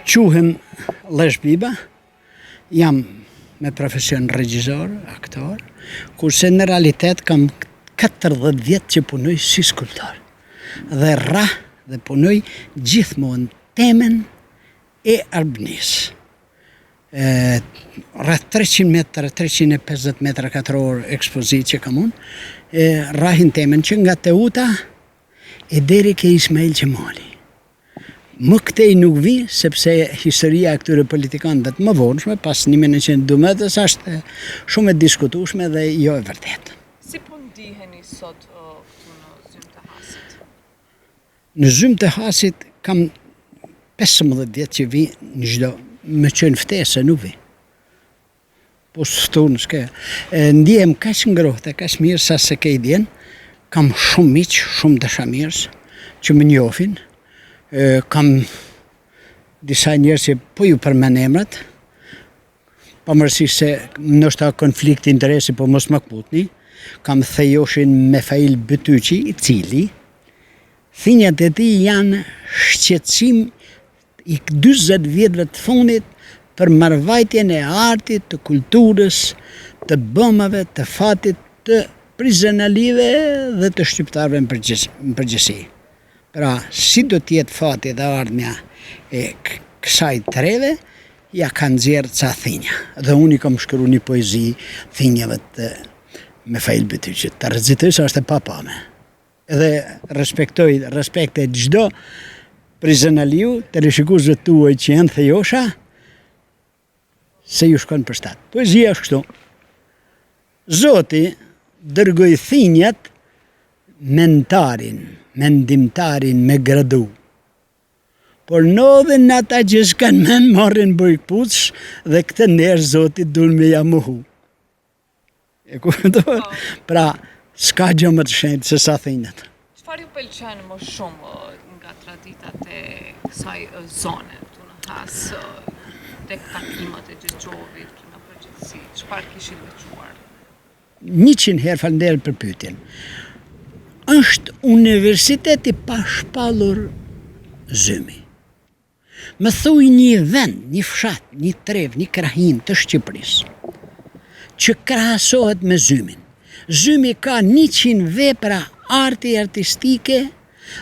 Quhem Lesh Biba, jam me profesion regjisor, aktor, kurse në realitet kam 40 vjet që punoj si skulptor. Dhe dhe punoj gjithmonë temën e Arbënisë. Rreth 300 metra, 350 metra katror ekspozitë që kam unë, rrahin temën që nga Teuta e deri ke Ismail Qemali. Më këtej nuk vi, sepse historia e këtyre politikanëve më vonshme, pas 1912 është shumë e diskutueshme dhe jo e vërtetë. Si po ndiheni sot këtu në Zymë të Hasit? Në Zymë të Hasit kam 15 vjet që vi në çdo, më qenë ftesë, nuk vi. Po s'thun s'ke. Ndihem kaq ngrohtë, kaq mirë sa se ke idjen. Kam shumë miq, shumë dashamirës që më njohin. Kam disa njerëz që po ju përmend emrat, pavarësisht se ndoshta konflikt interesi, po mos më kputni. Kam Thejoshin Mefail Bytyqi, i cili thinjat e tij janë shqetësim i 40 vjetëve të fundit për marrëvajtjen e artit, të kulturës, të bëmave, të fatit, të prizrenalive dhe të shqiptarëve në përgjithësi. Pra, si do t'jetë fati dhe ardhmja e kësaj treve, ja kanë nxjerrë ca thinja. Dhe unë i kam shkruar një poezi thinjave të Mefail Bytyqit. Ta rrezitoj se është e papame. Edhe respekte çdo prizrenaliu, teleshikuesve tuaj që janë Thejosha, se ju shkon për shtat. Poezia është kështu. Zoti dërgoi thinjat mendimtarin me gradu. Por nodhen ata që s'kan mend marrin bujkpuç dhe këtë njerëz Zoti dun me ja mohu. E kupton? Pra, s'ka gjë më të shenjtë se sa thinjat. Çfarë ju pëlqen më shumë nga traditat e kësaj zone këtu në Has, tek takimet e Xhexhovit në përgjithësi? Çfarë kishin veçuar? 100 herë falënderit për pyetjen. Është universiteti pa shpallur Zymi. Më thuj një vend, një fshat, një trev, një krahin të Shqipërisë që krahasohet me Zymin. Zymi ka 100 vepra arti artistike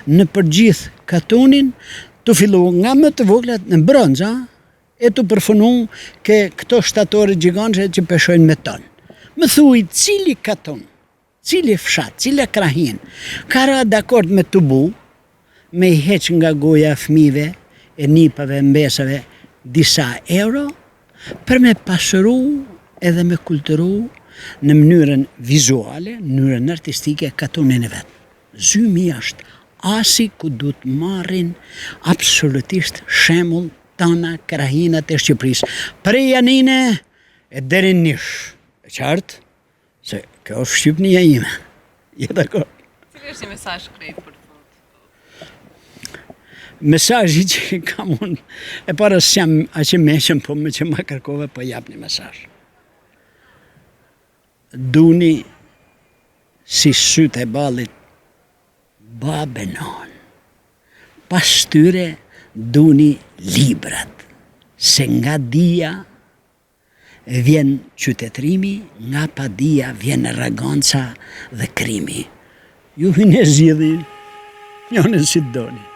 në përgjithë katunin, të fillu nga më të voglat në bronza, e të përfunu ke këto shtatore gjigantëshe që peshojnë me tonë. Më thuj, cili katun, cili fshat, cila krahin, ka ra dakord me të bu, me i heq nga goja fëmijëve, e nipave, mbesave, disa euro, për me pasëru edhe me kulturu në mënyrën vizuale, në mënyrën artistike, katunin e vetë. Zymi është asi ku du të marrin absolutisht shembull tana krahinat e Shqipërisë. Prej Janine e deri në Nish. E qartë? Se kjo është Shqipënia ime. Je dakord? Cili është një mesazh krejt për fund? Mesazhi që kam unë, e para s'jam aq i mëshëm, po më që ma kërkove, po jap një mesazh. Duni si sytë e ballit babenon. Pas tyre duni librat, se nga dia vjen qytetrimi, nga pa dia vjen arroganca dhe krimi. Ju hynë e zgjidhni, njënën si doni.